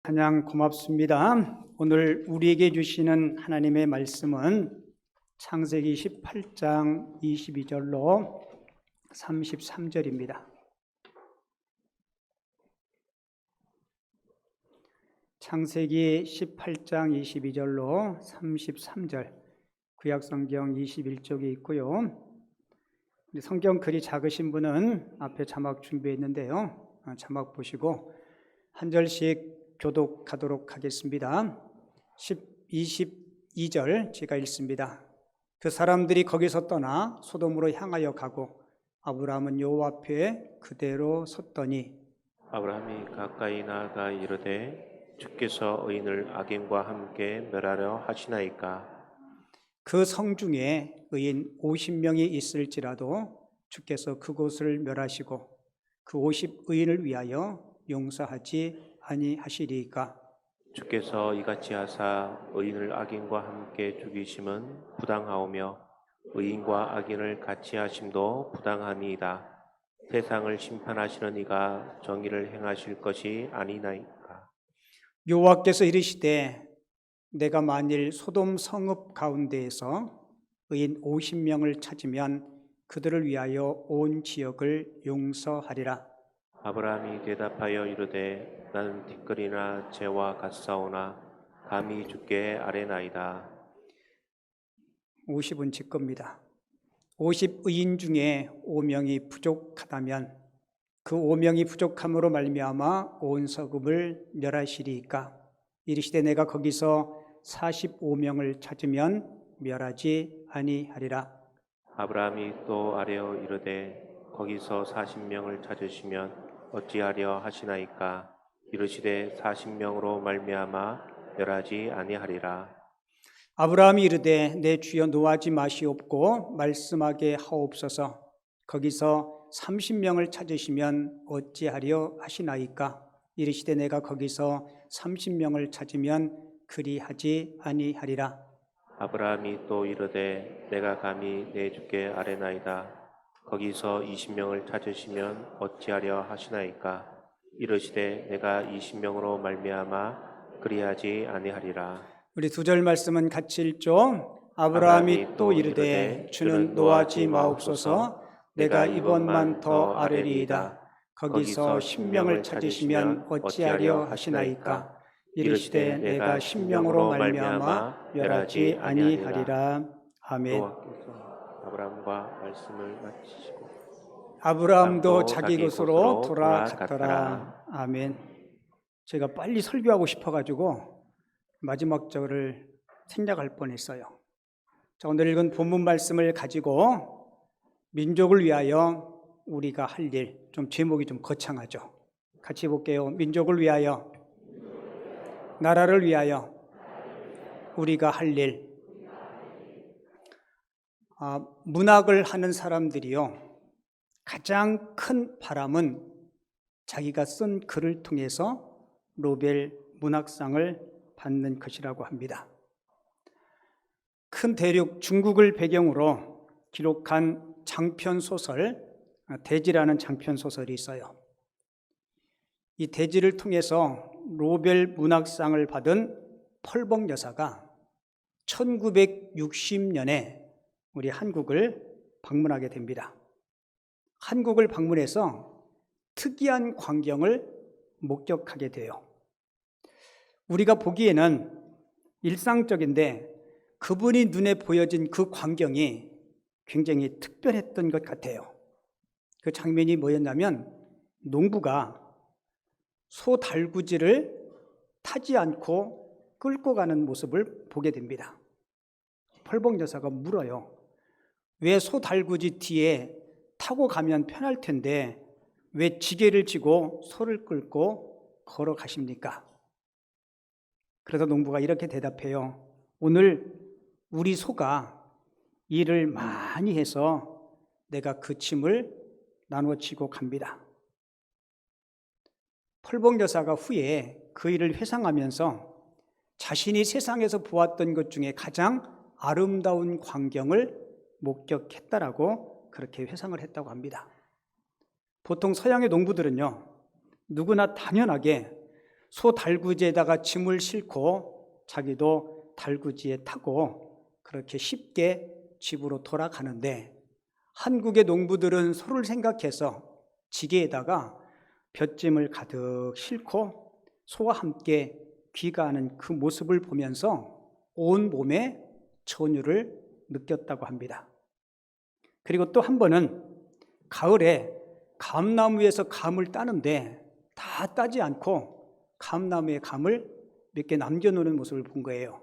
찬양 고맙습니다. 오늘 우리에게 주시는 하나님의 말씀은 창세기 18장 22절로 33절입니다. 창세기 18장 22절로 33절, 구약성경 21쪽에 있고요. 성경 글이 작으신 분은 앞에 자막 준비했는데요. 자막 보시고 한 절씩 교독하도록 하겠습니다. 22절 제가 읽습니다. 그 사람들이 거기서 떠나 소돔으로 향하여 가고 아브라함은 여호와 앞에 그대로 섰더니 아브라함이 가까이 나아가 이르되 주께서 의인을 악인과 함께 멸하려 하시나이까. 그 성 중에 의인 50명이 있을지라도 주께서 그곳을 멸하시고 그 50의인을 위하여 용서하지 아니하시리이까. 주께서 이같이 하사 의인을 악인과 함께 죽이심은 부당하오며 의인과 악인을 같이 하심도 부당하니이다. 세상을 심판하시는 이가 정의를 행하실 것이 아니나이까. 여호와께서 이르시되 내가 만일 소돔 성읍 가운데에서 의인 50명을 찾으면 그들을 위하여 온 지역을 용서하리라. 아브라함이 대답하여 이르되 나는 티끌이나 재와 같사오나 감히 주께 아뢰나이다. 50은 제 겁니다. 50의인 중에 5명이 부족하다면 그 5명이 부족함으로 말미암아 온 서금을 멸하시리이까. 이르시되 내가 거기서 45명을 찾으면 멸하지 아니하리라. 아브라함이 또 아뢰어 이르되 거기서 40명을 찾으시면 어찌하려 하시나이까. 이르시되 40명으로 말미암아 멸하지 아니하리라. 아브라함이 이르되 내 주여 노하지 마시옵고 말씀하게 하옵소서. 거기서 30명을 찾으시면 어찌하려 하시나이까. 이르시되 내가 거기서 30명을 찾으면 그리하지 아니하리라. 아브라함이 또 이르되 내가 감히 내 주께 아뢰나이다. 거기서 20명을 찾으시면 어찌하려 하시나이까. 이르시되 내가 20명으로 말미암아 그리하지 아니하리라. 우리 두 절 말씀은 같이 읽죠. 아브라함이 또 이르되 주는 노하지 마옵소서. 내가 이번만 더 아뢰리이다. 거기서 10명을 찾으시면 어찌하려 하시나이까. 이르시되 내가 10명으로 말미암아 멸하지 아니하리라. 아멘. 여호와께서 아브라함과 말씀을 마치시고 아브라함도 자기 곳으로 돌아갔더라. 아멘. 제가 빨리 설교하고 싶어가지고 마지막 절을 생략할 뻔했어요. 자, 오늘 읽은 본문 말씀을 가지고 민족을 위하여 우리가 할 일, 좀 제목이 좀 거창하죠. 같이 볼게요. 민족을 위하여, 나라를 위하여 우리가 할 일. 문학을 하는 사람들이요, 가장 큰 바람은 자기가 쓴 글을 통해서 노벨 문학상을 받는 것이라고 합니다. 큰 대륙 중국을 배경으로 기록한 장편소설, 대지라는 장편소설이 있어요. 이 대지를 통해서 노벨 문학상을 받은 펄벅 여사가 1960년에 우리 한국을 방문하게 됩니다. 한국을 방문해서 특이한 광경을 목격하게 돼요. 우리가 보기에는 일상적인데 그분이 눈에 보여진 그 광경이 굉장히 특별했던 것 같아요. 그 장면이 뭐였냐면 농부가 소 달구지를 타지 않고 끌고 가는 모습을 보게 됩니다. 펄벅 여사가 물어요. 왜 소 달구지 뒤에 타고 가면 편할 텐데 왜 지게를 지고 소를 끌고 걸어가십니까? 그래서 농부가 이렇게 대답해요. 오늘 우리 소가 일을 많이 해서 내가 그 짐을 나눠지고 갑니다. 펄벅 여사가 후에 그 일을 회상하면서 자신이 세상에서 보았던 것 중에 가장 아름다운 광경을 목격했다라고 그렇게 회상을 했다고 합니다. 보통 서양의 농부들은요, 누구나 당연하게 소 달구지에다가 짐을 싣고 자기도 달구지에 타고 그렇게 쉽게 집으로 돌아가는데, 한국의 농부들은 소를 생각해서 지게에다가 볏짐을 가득 싣고 소와 함께 귀가하는 그 모습을 보면서 온 몸에 전율을 느꼈다고 합니다. 그리고 또 한 번은 가을에 감나무에서 감을 따는데 다 따지 않고 감나무에 감을 몇 개 남겨놓는 모습을 본 거예요.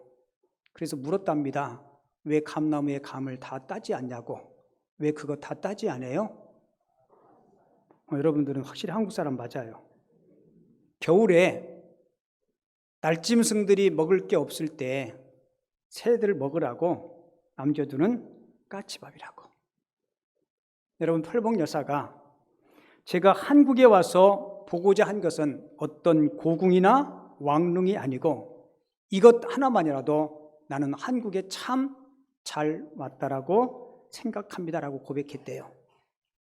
그래서 물었답니다. 왜 감나무에 감을 다 따지 않냐고. 왜 그거 다 따지 않아요? 여러분들은 확실히 한국 사람 맞아요. 겨울에 날짐승들이 먹을 게 없을 때 새들 먹으라고 남겨두는 까치밥이라고. 여러분, 펄봉 여사가 제가 한국에 와서 보고자 한 것은 어떤 고궁이나 왕릉이 아니고 이것 하나만이라도 나는 한국에 참 잘 왔다라고 생각합니다라고 고백했대요.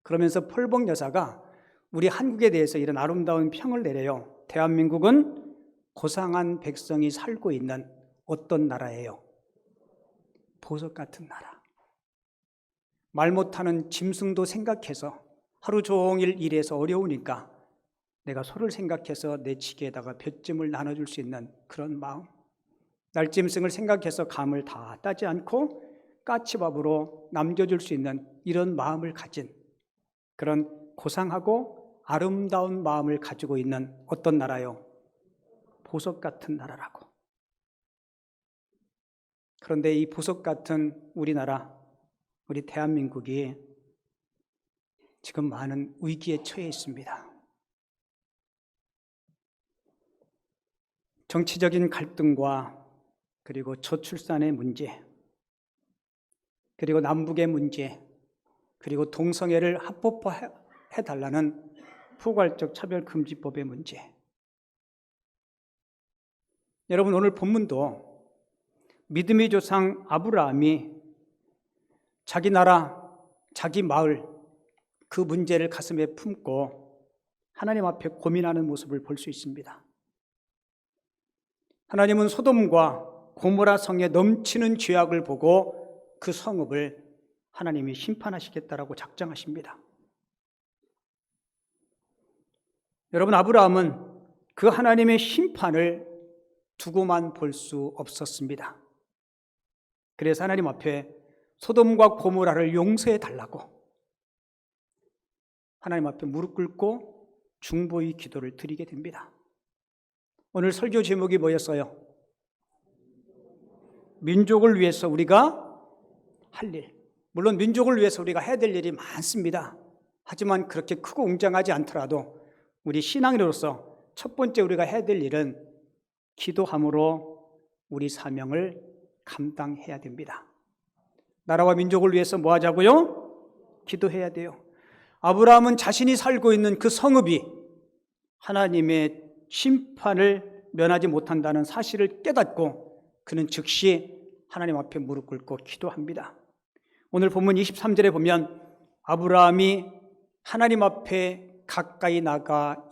그러면서 펄봉 여사가 우리 한국에 대해서 이런 아름다운 평을 내려요. 대한민국은 고상한 백성이 살고 있는 어떤 나라예요? 보석 같은 나라. 말 못하는 짐승도 생각해서 하루 종일 일해서 어려우니까 내가 소를 생각해서 내 지게에다가 볏짐을 나눠줄 수 있는 그런 마음. 날짐승을 생각해서 감을 다 따지 않고 까치밥으로 남겨줄 수 있는 이런 마음을 가진 그런 고상하고 아름다운 마음을 가지고 있는 어떤 나라요? 보석 같은 나라라고. 그런데 이 보석 같은 우리나라, 우리 대한민국이 지금 많은 위기에 처해 있습니다. 정치적인 갈등과 그리고 저출산의 문제, 그리고 남북의 문제, 그리고 동성애를 합법화해달라는 포괄적 차별금지법의 문제. 여러분, 오늘 본문도 믿음의 조상 아브라함이 자기 나라, 자기 마을, 그 문제를 가슴에 품고 하나님 앞에 고민하는 모습을 볼 수 있습니다. 하나님은 소돔과 고모라 성에 넘치는 죄악을 보고 그 성읍을 하나님이 심판하시겠다라고 작정하십니다. 여러분, 아브라함은 그 하나님의 심판을 두고만 볼 수 없었습니다. 그래서 하나님 앞에 소돔과 고모라를 용서해 달라고 하나님 앞에 무릎 꿇고 중보의 기도를 드리게 됩니다. 오늘 설교 제목이 뭐였어요? 민족을 위해서 우리가 할 일. 물론 민족을 위해서 우리가 해야 될 일이 많습니다. 하지만 그렇게 크고 웅장하지 않더라도 우리 신앙인으로서 첫 번째 우리가 해야 될 일은 기도함으로 우리 사명을 감당해야 됩니다. 나라와 민족을 위해서 뭐 하자고요? 기도해야 돼요. 아브라함은 자신이 살고 있는 그 성읍이 하나님의 심판을 면하지 못한다는 사실을 깨닫고 그는 즉시 하나님 앞에 무릎 꿇고 기도합니다. 오늘 본문 23절에 보면 아브라함이 하나님 앞에 가까이 나가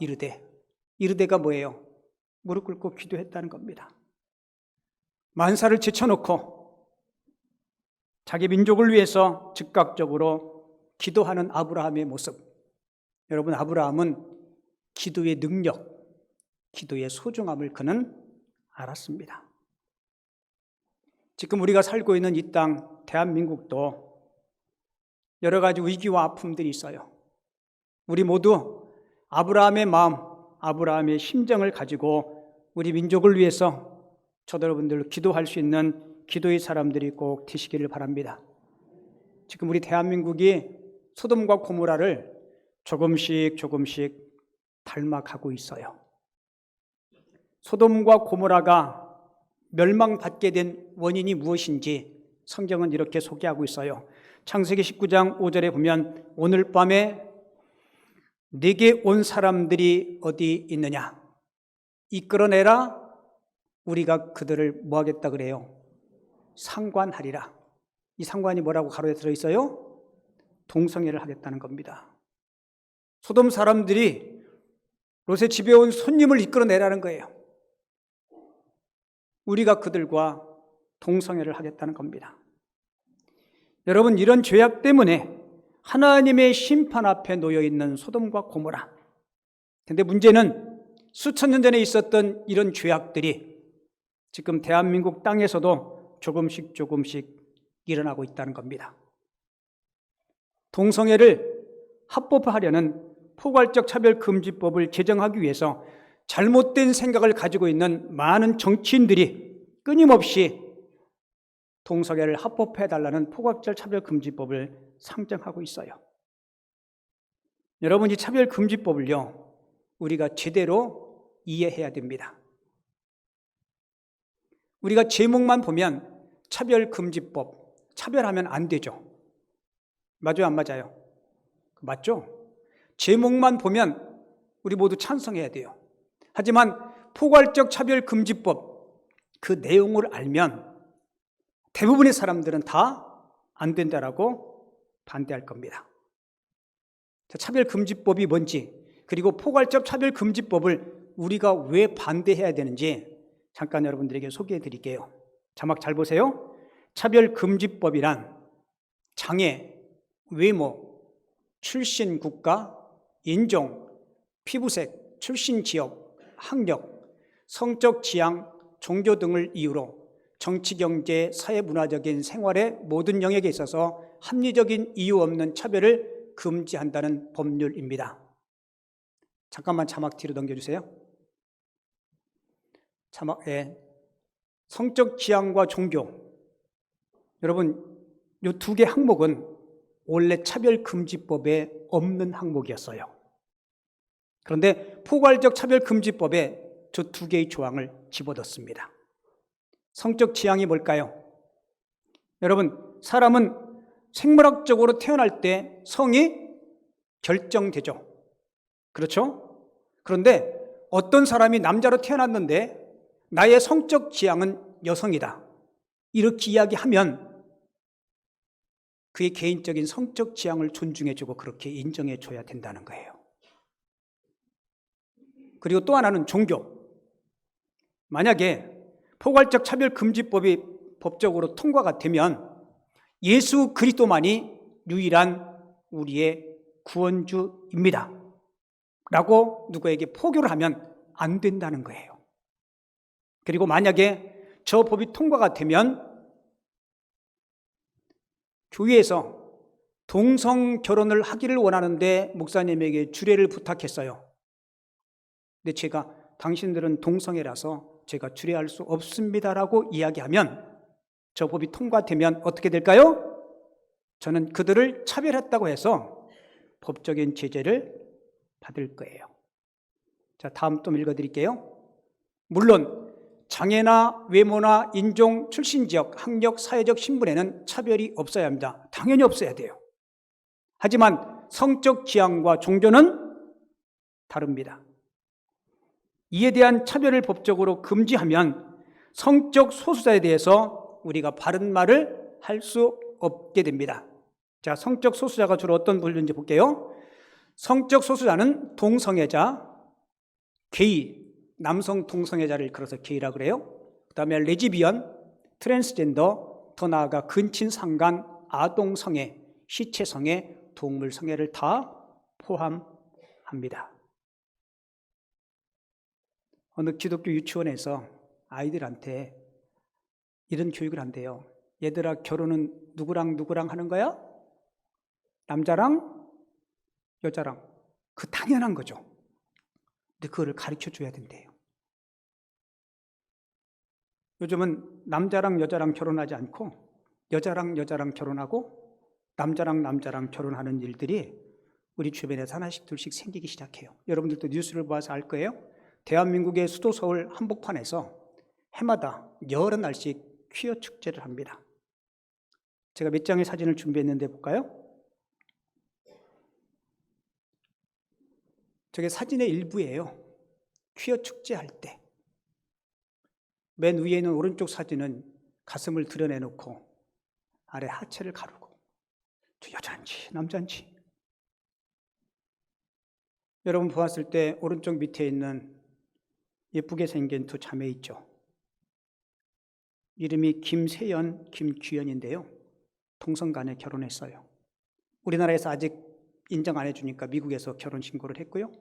이르되가 뭐예요? 무릎 꿇고 기도했다는 겁니다. 만사를 제쳐놓고 자기 민족을 위해서 즉각적으로 기도하는 아브라함의 모습. 여러분, 아브라함은 기도의 능력, 기도의 소중함을 그는 알았습니다. 지금 우리가 살고 있는 이 땅 대한민국도 여러 가지 위기와 아픔들이 있어요. 우리 모두 아브라함의 마음, 아브라함의 심정을 가지고 우리 민족을 위해서 저도 여러분들 기도할 수 있는 기도의 사람들이 꼭 되시기를 바랍니다. 지금 우리 대한민국이 소돔과 고모라를 조금씩 닮아가고 있어요. 소돔과 고모라가 멸망받게 된 원인이 무엇인지 성경은 이렇게 소개하고 있어요. 창세기 19장 5절에 보면 오늘 밤에 네게 온 사람들이 어디 있느냐? 이끌어내라. 우리가 그들을 뭐 하겠다 그래요? 상관하리라. 이 상관이 뭐라고 가로에 들어있어요? 동성애를 하겠다는 겁니다. 소돔 사람들이 롯의 집에 온 손님을 이끌어내라는 거예요. 우리가 그들과 동성애를 하겠다는 겁니다. 여러분, 이런 죄악 때문에 하나님의 심판 앞에 놓여 있는 소돔과 고모라. 근데 문제는 수천 년 전에 있었던 이런 죄악들이 지금 대한민국 땅에서도 조금씩 일어나고 있다는 겁니다. 동성애를 합법화하려는 포괄적 차별금지법을 제정하기 위해서 잘못된 생각을 가지고 있는 많은 정치인들이 끊임없이 동성애를 합법화해달라는 포괄적 차별금지법을 상정하고 있어요. 여러분, 이 차별금지법을요, 우리가 제대로 이해해야 됩니다. 우리가 제목만 보면 차별금지법, 차별하면 안 되죠. 맞아요, 안 맞아요? 맞죠? 제목만 보면 우리 모두 찬성해야 돼요. 하지만 포괄적 차별금지법, 그 내용을 알면 대부분의 사람들은 다 안 된다라고 반대할 겁니다. 차별금지법이 뭔지, 그리고 포괄적 차별금지법을 우리가 왜 반대해야 되는지 잠깐 여러분들에게 소개해 드릴게요. 자막 잘 보세요. 차별금지법이란 장애, 외모, 출신 국가, 인종, 피부색, 출신 지역, 학력, 성적 지향, 종교 등을 이유로 정치, 경제, 사회, 문화적인 생활의 모든 영역에 있어서 합리적인 이유 없는 차별을 금지한다는 법률입니다. 잠깐만 자막 뒤로 넘겨주세요. 자막에 성적 지향과 종교, 여러분 이 두 개 항목은 원래 차별금지법에 없는 항목이었어요. 그런데 포괄적 차별금지법에 저 두 개의 조항을 집어넣습니다. 성적 지향이 뭘까요? 여러분, 사람은 생물학적으로 태어날 때 성이 결정되죠. 그렇죠? 그런데 어떤 사람이 남자로 태어났는데 나의 성적 지향은 여성이다, 이렇게 이야기하면 그의 개인적인 성적 지향을 존중해주고 그렇게 인정해줘야 된다는 거예요. 그리고 또 하나는 종교. 만약에 포괄적 차별금지법이 법적으로 통과가 되면 예수 그리스도만이 유일한 우리의 구원주입니다 라고 누구에게 포교를 하면 안 된다는 거예요. 그리고 만약에 저 법이 통과가 되면 교회에서 동성 결혼을 하기를 원하는데 목사님에게 주례를 부탁했어요. 근데 제가 당신들은 동성애라서 제가 주례할 수 없습니다라고 이야기하면 저 법이 통과되면 어떻게 될까요? 저는 그들을 차별했다고 해서 법적인 제재를 받을 거예요. 자, 다음 또 읽어드릴게요. 물론 장애나 외모나 인종, 출신 지역, 학력, 사회적 신분에는 차별이 없어야 합니다. 당연히 없어야 돼요. 하지만 성적 지향과 종교는 다릅니다. 이에 대한 차별을 법적으로 금지하면 성적 소수자에 대해서 우리가 바른 말을 할 수 없게 됩니다. 자, 성적 소수자가 주로 어떤 분류인지 볼게요. 성적 소수자는 동성애자, 게이, 남성 동성애자를 일컬어서 게이라고 그래요. 그 다음에 레즈비언, 트랜스젠더, 더 나아가 근친상간, 아동성애, 시체성애, 동물성애를 다 포함합니다. 어느 기독교 유치원에서 아이들한테 이런 교육을 한대요. 얘들아, 결혼은 누구랑 하는 거야? 남자랑 여자랑. 그 당연한 거죠. 근데 그거를 가르쳐 줘야 된대요. 요즘은 남자랑 여자랑 결혼하지 않고 여자랑 결혼하고 남자랑 결혼하는 일들이 우리 주변에서 하나씩 둘씩 생기기 시작해요. 여러분들도 뉴스를 봐서 알 거예요. 대한민국의 수도 서울 한복판에서 해마다 여러 날씩 퀴어 축제를 합니다. 제가 몇 장의 사진을 준비했는데 볼까요? 저게 사진의 일부예요. 퀴어 축제할 때. 맨 위에 있는 오른쪽 사진은 가슴을 드러내놓고 아래 하체를 가르고 저 여자인지 남자인지. 여러분 보았을 때 오른쪽 밑에 있는 예쁘게 생긴 두 자매 있죠? 이름이 김세연, 김규현인데요. 동성간에 결혼했어요. 우리나라에서 아직 인정 안 해주니까 미국에서 결혼 신고를 했고요.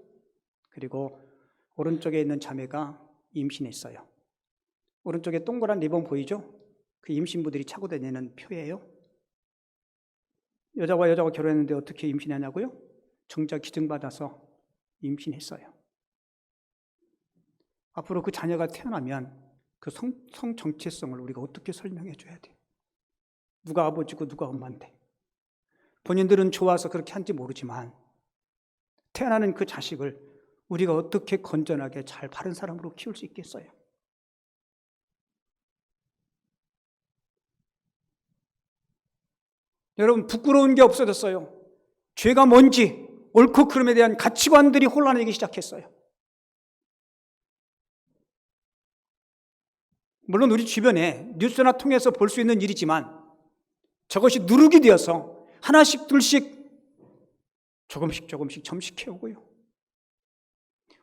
그리고 오른쪽에 있는 자매가 임신했어요. 오른쪽에 동그란 리본 보이죠? 그 임신부들이 차고 다니는 표예요. 여자와 여자가 결혼했는데 어떻게 임신하냐고요? 정자 기증받아서 임신했어요. 앞으로 그 자녀가 태어나면 그 성 정체성을 우리가 어떻게 설명해 줘야 돼? 누가 아버지고 누가 엄마인데? 본인들은 좋아서 그렇게 한지 모르지만 태어나는 그 자식을 우리가 어떻게 건전하게 잘 바른 사람으로 키울 수 있겠어요? 여러분, 부끄러운 게 없어졌어요. 죄가 뭔지, 옳고 그름에 대한 가치관들이 혼란하기 시작했어요. 물론 우리 주변에 뉴스나 통해서 볼 수 있는 일이지만 저것이 누룩이 되어서 하나씩 둘씩 조금씩 점식해오고요.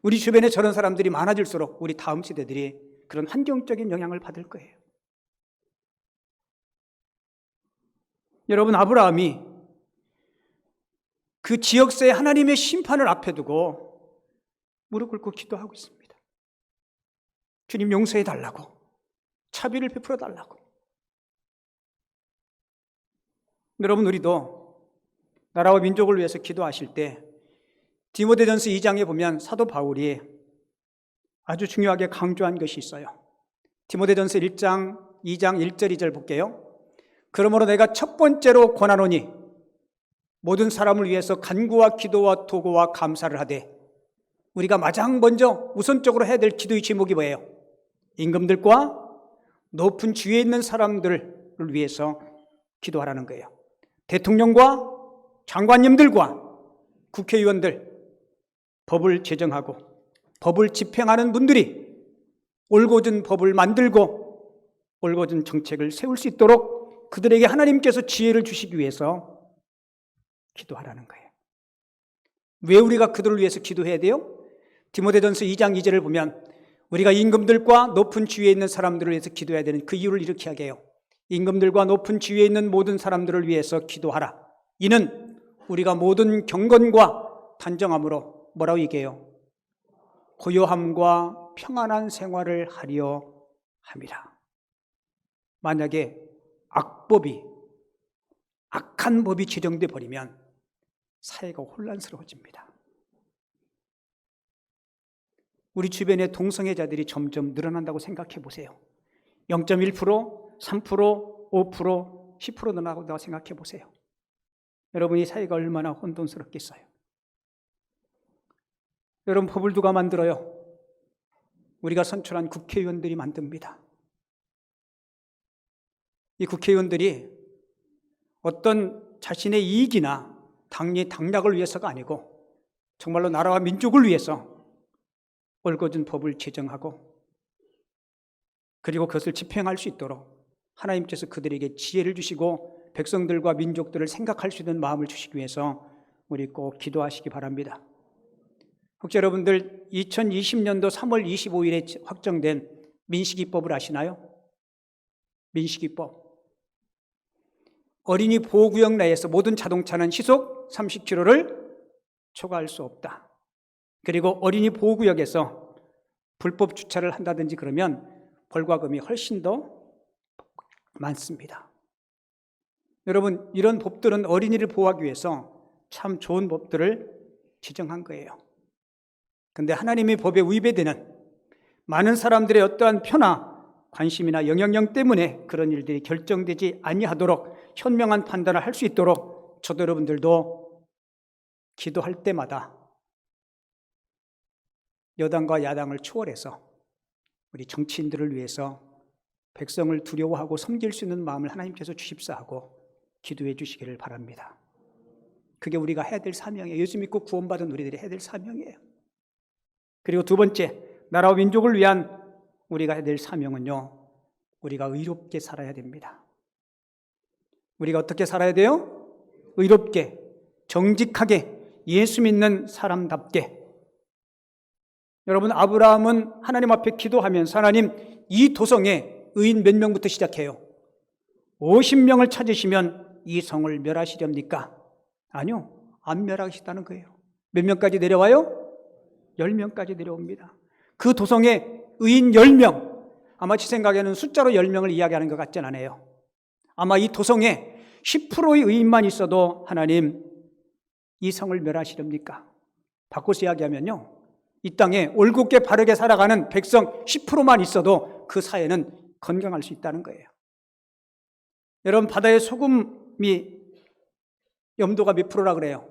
우리 주변에 저런 사람들이 많아질수록 우리 다음 세대들이 그런 환경적인 영향을 받을 거예요. 여러분, 아브라함이 그 지역사회 하나님의 심판을 앞에 두고 무릎 꿇고 기도하고 있습니다. 주님 용서해 달라고, 차비를 베풀어 달라고. 여러분, 우리도 나라와 민족을 위해서 기도하실 때 디모데전서 2장에 보면 사도 바울이 아주 중요하게 강조한 것이 있어요. 디모데전서 1장 2장 1절 2절 볼게요. 그러므로 내가 첫 번째로 권하노니 모든 사람을 위해서 간구와 기도와 도구와 감사를 하되, 우리가 가장 먼저 우선적으로 해야 될 기도의 제목이 뭐예요? 임금들과 높은 지위에 있는 사람들을 위해서 기도하라는 거예요. 대통령과 장관님들과 국회의원들, 법을 제정하고 법을 집행하는 분들이 올곧은 법을 만들고 올곧은 정책을 세울 수 있도록 그들에게 하나님께서 지혜를 주시기 위해서 기도하라는 거예요. 왜 우리가 그들을 위해서 기도해야 돼요? 디모데전서 2장 2절을 보면 우리가 임금들과 높은 지위에 있는 사람들을 위해서 기도해야 되는 그 이유를 이렇게 하게요. 임금들과 높은 지위에 있는 모든 사람들을 위해서 기도하라. 이는 우리가 모든 경건과 단정함으로 뭐라고 얘기해요? 고요함과 평안한 생활을 하려 함이라. 만약에 악한 법이 제정돼 버리면 사회가 혼란스러워집니다. 우리 주변의 동성애자들이 점점 늘어난다고 생각해 보세요. 0.1%, 3%, 5%, 10% 늘어나고 생각해 보세요. 여러분이 사회가 얼마나 혼돈스럽겠어요. 여러분, 법을 누가 만들어요? 우리가 선출한 국회의원들이 만듭니다. 이 국회의원들이 어떤 자신의 이익이나 당락을 위해서가 아니고 정말로 나라와 민족을 위해서 옳은 법을 제정하고 그리고 그것을 집행할 수 있도록 하나님께서 그들에게 지혜를 주시고 백성들과 민족들을 생각할 수 있는 마음을 주시기 위해서 우리 꼭 기도하시기 바랍니다. 혹시 여러분들 2020년도 3월 25일에 확정된 민식이법을 아시나요? 민식이법. 어린이 보호구역 내에서 모든 자동차는 시속 30km를 초과할 수 없다. 그리고 어린이 보호구역에서 불법 주차를 한다든지 그러면 벌과금이 훨씬 더 많습니다. 여러분, 이런 법들은 어린이를 보호하기 위해서 참 좋은 법들을 지정한 거예요. 그런데 하나님의 법에 위배되는 많은 사람들의 어떠한 표나 관심이나 영향력 때문에 그런 일들이 결정되지 아니하도록 현명한 판단을 할 수 있도록 저도 여러분들도 기도할 때마다 여당과 야당을 초월해서 우리 정치인들을 위해서 백성을 두려워하고 섬길 수 있는 마음을 하나님께서 주십사하고 기도해 주시기를 바랍니다. 그게 우리가 해야 될 사명이에요. 예수 믿고 구원받은 우리들이 해야 될 사명이에요. 그리고 두 번째, 나라와 민족을 위한 우리가 해야 될 사명은요, 우리가 의롭게 살아야 됩니다. 우리가 어떻게 살아야 돼요? 의롭게, 정직하게, 예수 믿는 사람답게. 여러분, 아브라함은 하나님 앞에 기도하면서 하나님, 이 도성에 의인 몇 명부터 시작해요? 50명을 찾으시면 이 성을 멸하시렵니까? 아니요. 안 멸하시다는 거예요. 몇 명까지 내려와요? 10명까지 내려옵니다. 그 도성에 의인 10명, 아마 제 생각에는 숫자로 10명을 이야기하는 것 같진 않아요. 아마 이 도성에 10%의 의인만 있어도 하나님 이 성을 멸하시렵니까? 바꿔서 이야기하면요, 이 땅에 올곧게 바르게 살아가는 백성 10%만 있어도 그 사회는 건강할 수 있다는 거예요. 여러분, 바다의 소금이 염도가 몇 프로라 그래요?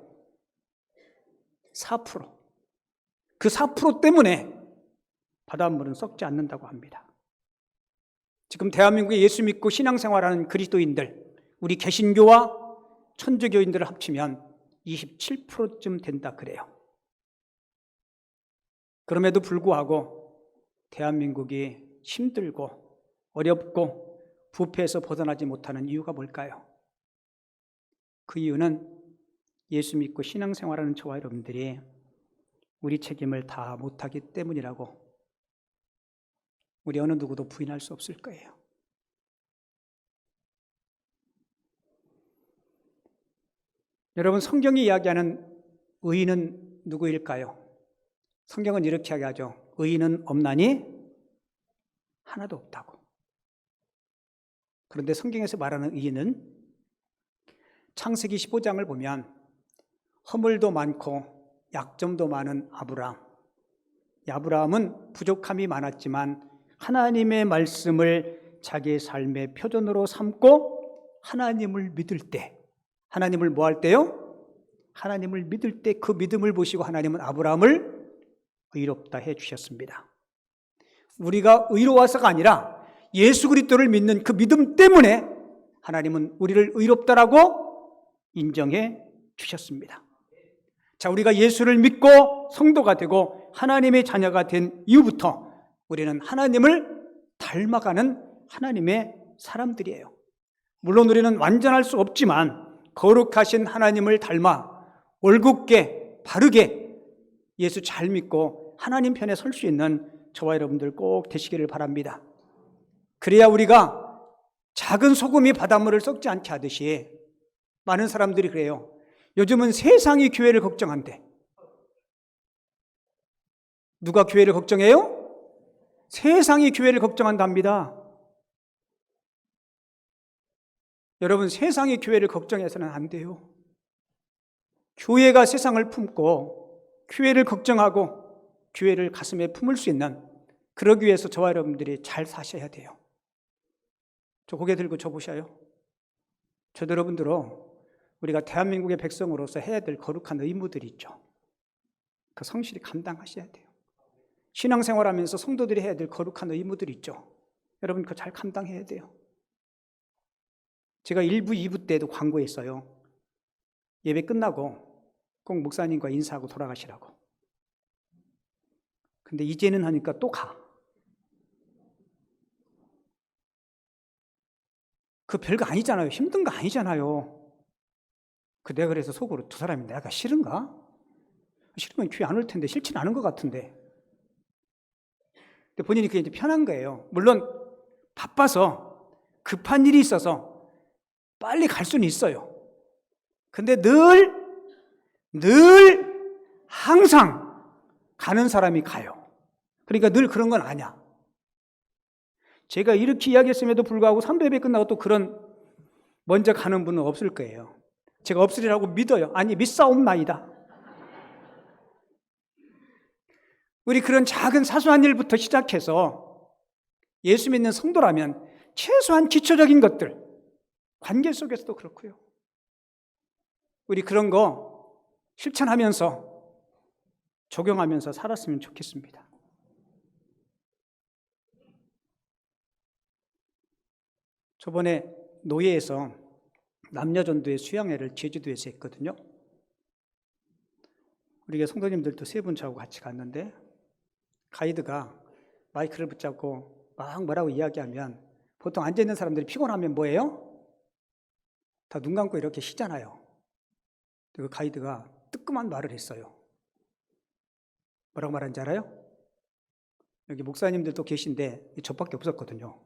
4%. 그 4% 때문에 바닷물은 썩지 않는다고 합니다. 지금 대한민국에 예수 믿고 신앙생활하는 그리스도인들, 우리 개신교와 천주교인들을 합치면 27%쯤 된다 그래요. 그럼에도 불구하고 대한민국이 힘들고 어렵고 부패에서 벗어나지 못하는 이유가 뭘까요? 그 이유는 예수 믿고 신앙생활하는 저와 여러분들이 우리 책임을 다 못하기 때문이라고 우리 어느 누구도 부인할 수 없을 거예요. 여러분, 성경이 이야기하는 의인은 누구일까요? 성경은 이렇게 이야기하죠. 의인은 없나니 하나도 없다고. 그런데 성경에서 말하는 의인은 창세기 15장을 보면 허물도 많고 약점도 많은 아브라함은 부족함이 많았지만 하나님의 말씀을 자기의 삶의 표준으로 삼고 하나님을 믿을 때, 하나님을 뭐 할 때요? 하나님을 믿을 때 그 믿음을 보시고 하나님은 아브라함을 의롭다 해주셨습니다. 우리가 의로워서가 아니라 예수 그리스도를 믿는 그 믿음 때문에 하나님은 우리를 의롭다라고 인정해 주셨습니다. 자, 우리가 예수를 믿고 성도가 되고 하나님의 자녀가 된 이후부터 우리는 하나님을 닮아가는 하나님의 사람들이에요. 물론 우리는 완전할 수 없지만 거룩하신 하나님을 닮아 올곧게 바르게 예수 잘 믿고 하나님 편에 설 수 있는 저와 여러분들 꼭 되시기를 바랍니다. 그래야 우리가 작은 소금이 바닷물을 썩지 않게 하듯이, 많은 사람들이 그래요. 요즘은 세상이 교회를 걱정한대. 누가 교회를 걱정해요? 세상이 교회를 걱정한답니다. 여러분, 세상이 교회를 걱정해서는 안 돼요. 교회가 세상을 품고 교회를 걱정하고 교회를 가슴에 품을 수 있는, 그러기 위해서 저와 여러분들이 잘 사셔야 돼요. 저 고개 들고 저 보셔요. 저도 여러분들로 우리가 대한민국의 백성으로서 해야 될 거룩한 의무들이 있죠. 그 성실히 감당하셔야 돼요. 신앙생활하면서 성도들이 해야 될 거룩한 의무들이 있죠. 여러분 그거 잘 감당해야 돼요. 제가 1부, 2부 때도 광고했어요. 예배 끝나고 꼭 목사님과 인사하고 돌아가시라고. 근데 이제는 하니까 또 가. 그 별거 아니잖아요. 힘든 거 아니잖아요. 내가 그래서 속으로 두 사람이 내가 싫은가? 싫으면 교회 안 올 텐데 싫지는 않은 것 같은데. 근데 본인이 그게 이제 편한 거예요. 물론 바빠서 급한 일이 있어서 빨리 갈 수는 있어요. 근데 늘 항상 가는 사람이 가요. 그러니까 늘 그런 건 아니야. 제가 이렇게 이야기했음에도 불구하고 300배 끝나고 또 그런 먼저 가는 분은 없을 거예요. 제가 없으리라고 믿어요. 아니 믿사옵나이다. 우리 그런 작은 사소한 일부터 시작해서 예수 믿는 성도라면 최소한 기초적인 것들, 관계 속에서도 그렇고요. 우리 그런 거 실천하면서 적용하면서 살았으면 좋겠습니다. 저번에 노예에서 남녀전도회 수양회를 제주도에서 했거든요. 우리가 성도님들도 세 분 저하고 같이 갔는데 가이드가 마이크를 붙잡고 막 뭐라고 이야기하면 보통 앉아있는 사람들이 피곤하면 뭐예요? 다 눈 감고 이렇게 쉬잖아요. 그 가이드가 뜨끔한 말을 했어요. 뭐라고 말하는지 알아요? 여기 목사님들도 계신데 저밖에 없었거든요.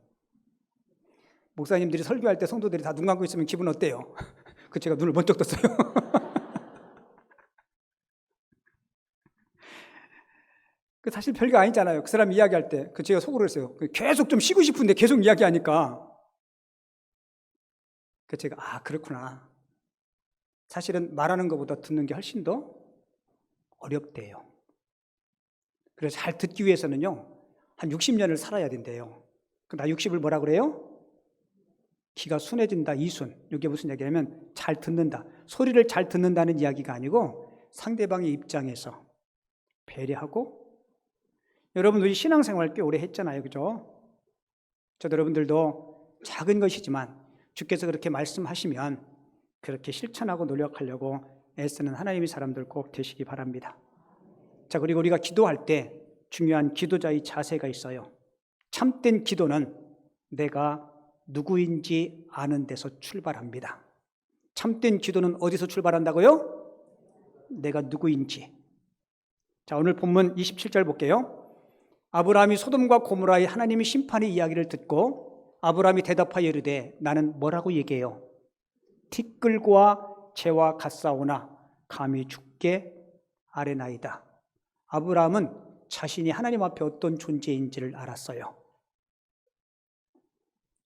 목사님들이 설교할 때 성도들이 다 눈 감고 있으면 기분 어때요? 그 제가 눈을 번쩍 떴어요. 그 사실 별거 아니잖아요. 그 사람 이야기할 때. 그 제가 속으로 했어요. 계속 좀 쉬고 싶은데 계속 이야기하니까. 그 제가 그렇구나. 사실은 말하는 것보다 듣는 게 훨씬 더 어렵대요. 그래서 잘 듣기 위해서는요, 한 60년을 살아야 된대요. 나 60을 뭐라 그래요? 귀가 순해진다, 이순. 이게 무슨 얘기냐면 잘 듣는다. 소리를 잘 듣는다는 이야기가 아니고 상대방의 입장에서 배려하고. 여러분, 우리 신앙생활 꽤 오래 했잖아요. 그죠? 저도 여러분들도 작은 것이지만 주께서 그렇게 말씀하시면 그렇게 실천하고 노력하려고 애쓰는 하나님의 사람들 꼭 되시기 바랍니다. 자, 그리고 우리가 기도할 때 중요한 기도자의 자세가 있어요. 참된 기도는 내가 누구인지 아는 데서 출발합니다. 참된 기도는 어디서 출발한다고요? 내가 누구인지. 자, 오늘 본문 27절 볼게요. 아브라함이 소돔과 고모라의 하나님의 심판의 이야기를 듣고 아브라함이 대답하여 이르되 나는 뭐라고 얘기해요? 티끌과 재와 같사오나 감히 죽게 아뢰나이다. 아브라함은 자신이 하나님 앞에 어떤 존재인지를 알았어요.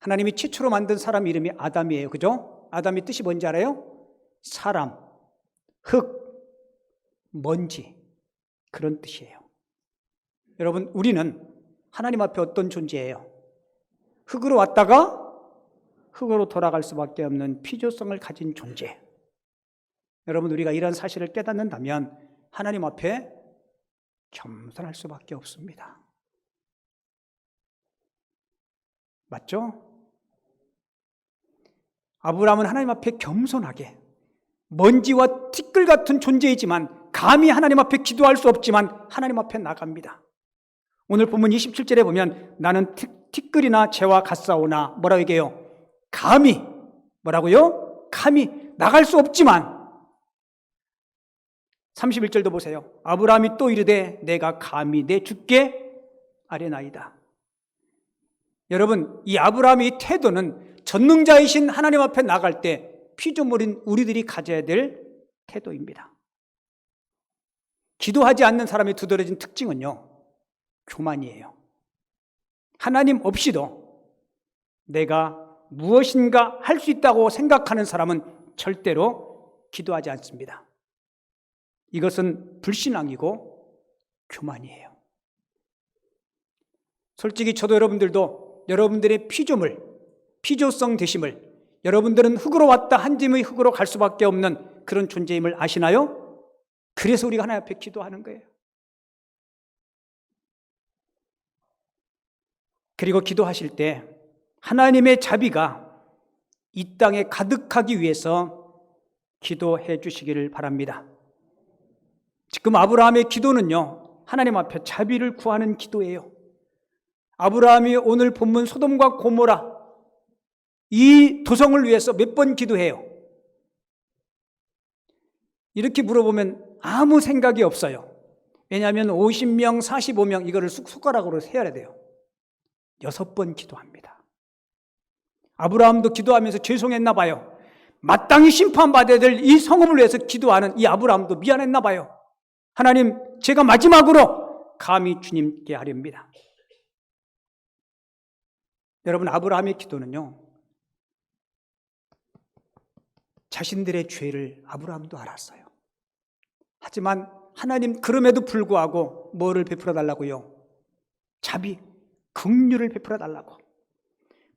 하나님이 최초로 만든 사람 이름이 아담이에요. 그죠? 아담의 뜻이 뭔지 알아요? 사람, 흙, 먼지, 그런 뜻이에요. 여러분, 우리는 하나님 앞에 어떤 존재예요? 흙으로 왔다가 흙으로 돌아갈 수밖에 없는 피조성을 가진 존재. 여러분, 우리가 이런 사실을 깨닫는다면 하나님 앞에 겸손할 수밖에 없습니다. 맞죠? 아브라함은 하나님 앞에 겸손하게 먼지와 티끌 같은 존재이지만 감히 하나님 앞에 기도할 수 없지만 하나님 앞에 나갑니다. 오늘 본문 27절에 보면 나는 티끌이나 재와 같사오나 뭐라고 얘기해요? 감히 뭐라고요? 감히 나갈 수 없지만 31절도 보세요. 아브라함이 또 이르되 내가 감히 내 주께 아뢰나이다. 여러분, 이 아브라함의 태도는 전능자이신 하나님 앞에 나갈 때 피조물인 우리들이 가져야 될 태도입니다. 기도하지 않는 사람의 두드러진 특징은요, 교만이에요. 하나님 없이도 내가 무엇인가 할 수 있다고 생각하는 사람은 절대로 기도하지 않습니다. 이것은 불신앙이고 교만이에요. 솔직히 저도 여러분들도 여러분들의 피조물, 피조성 되심을, 여러분들은 흙으로 왔다 한 짐의 흙으로 갈 수밖에 없는 그런 존재임을 아시나요? 그래서 우리가 하나님 앞에 기도하는 거예요. 그리고 기도하실 때 하나님의 자비가 이 땅에 가득하기 위해서 기도해 주시기를 바랍니다. 지금 아브라함의 기도는요, 하나님 앞에 자비를 구하는 기도예요. 아브라함이 오늘 본문 소돔과 고모라 이 도성을 위해서 몇 번 기도해요? 이렇게 물어보면 아무 생각이 없어요. 왜냐하면 50명, 45명 이거를 숟가락으로 세어야 돼요. 6번 기도합니다. 아브라함도 기도하면서 죄송했나 봐요. 마땅히 심판받아야 될 이 성읍을 위해서 기도하는 이 아브라함도 미안했나 봐요. 하나님, 제가 마지막으로 감히 주님께 하렵니다. 여러분, 아브라함의 기도는요, 자신들의 죄를 아브라함도 알았어요. 하지만 하나님 그럼에도 불구하고 뭐를 베풀어 달라고요? 자비, 긍휼을 베풀어 달라고.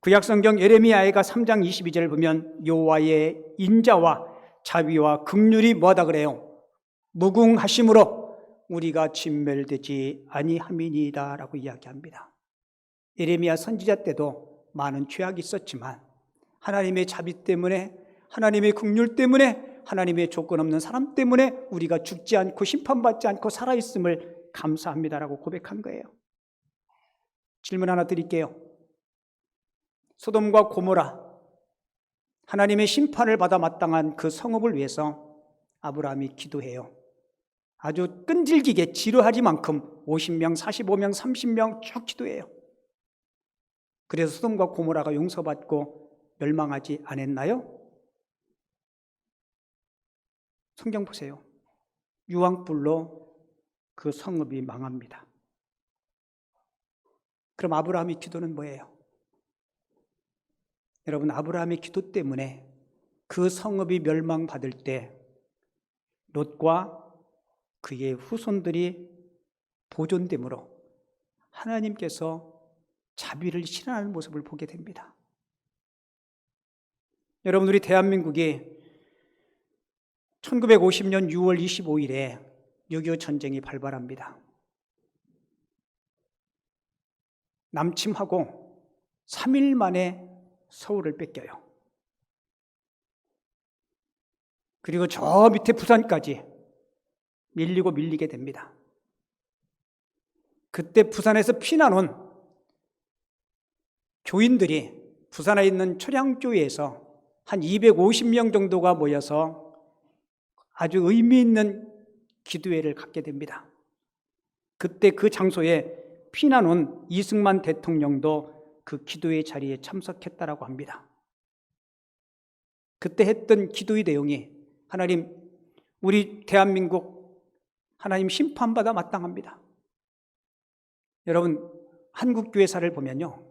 구약성경 예레미야가 3장 22절을 보면 여호와의 인자와 자비와 긍휼이 뭐하다 그래요? 무궁하심으로 우리가 진멸되지 아니함이니이다 라고 이야기합니다. 예레미야 선지자 때도 많은 죄악이 있었지만 하나님의 자비 때문에, 하나님의 긍휼 때문에, 하나님의 조건 없는 사람 때문에 우리가 죽지 않고 심판받지 않고 살아있음을 감사합니다라고 고백한 거예요. 질문 하나 드릴게요. 소돔과 고모라, 하나님의 심판을 받아 마땅한 그 성읍을 위해서 아브라함이 기도해요. 아주 끈질기게 지루하지만큼 50명, 45명, 30명 쭉 기도해요. 그래서 소돔과 고모라가 용서받고 멸망하지 않았나요? 성경 보세요. 유황불로 그 성읍이 망합니다. 그럼 아브라함의 기도는 뭐예요? 여러분, 아브라함의 기도 때문에 그 성읍이 멸망받을 때 롯과 그의 후손들이 보존됨으로 하나님께서 자비를 실현하는 모습을 보게 됩니다. 여러분, 우리 대한민국이 1950년 6월 25일에 6.25 전쟁이 발발합니다. 남침하고 3일 만에 서울을 뺏겨요. 그리고 저 밑에 부산까지 밀리게 됩니다. 그때 부산에서 피난 온 교인들이 부산에 있는 초량교회에서 한 250명 정도가 모여서 아주 의미 있는 기도회를 갖게 됩니다. 그때 그 장소에 피난 온 이승만 대통령도 그 기도회 자리에 참석했다라고 합니다. 그때 했던 기도의 내용이 하나님, 우리 대한민국 하나님 심판받아 마땅합니다. 여러분, 한국교회사를 보면요,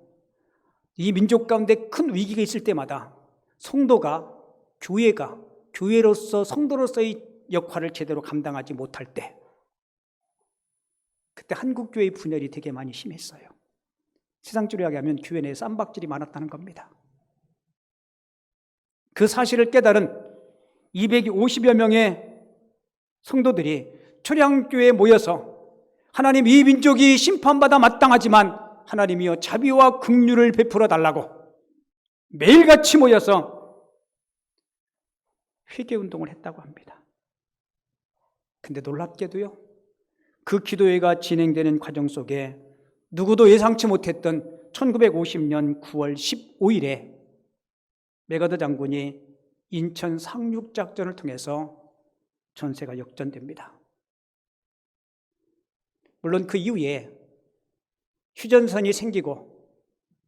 이 민족 가운데 큰 위기가 있을 때마다 성도가, 교회가 교회로서 성도로서의 역할을 제대로 감당하지 못할 때, 그때 한국교회의 분열이 되게 많이 심했어요. 세상적으로 이야기하면 교회 내에 쌈박질이 많았다는 겁니다. 그 사실을 깨달은 250여 명의 성도들이 초량교회에 모여서 하나님, 이 민족이 심판받아 마땅하지만 하나님이여 자비와 긍휼을 베풀어 달라고 매일같이 모여서 회개운동을 했다고 합니다. 근데 놀랍게도요, 그 기도회가 진행되는 과정 속에 누구도 예상치 못했던 1950년 9월 15일에 메가더 장군이 인천 상륙작전을 통해서 전세가 역전됩니다. 물론 그 이후에 휴전선이 생기고,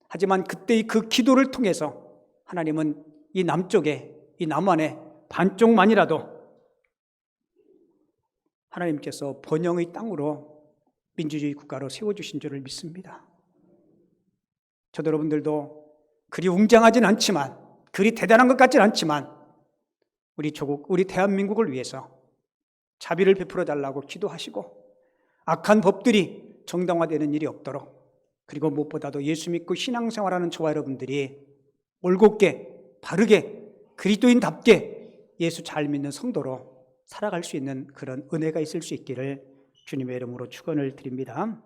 하지만 그때의 그 기도를 통해서 하나님은 이 남쪽에, 이 남한에 반쪽만이라도 하나님께서 번영의 땅으로 민주주의 국가로 세워주신 줄을 믿습니다. 저도 여러분들도 그리 웅장하진 않지만, 그리 대단한 것 같진 않지만 우리 조국, 우리 대한민국을 위해서 자비를 베풀어 달라고 기도하시고, 악한 법들이 정당화되는 일이 없도록, 그리고 무엇보다도 예수 믿고 신앙생활하는 저와 여러분들이 올곧게, 바르게, 그리스도인답게 예수 잘 믿는 성도로 살아갈 수 있는 그런 은혜가 있을 수 있기를 주님의 이름으로 축원을 드립니다.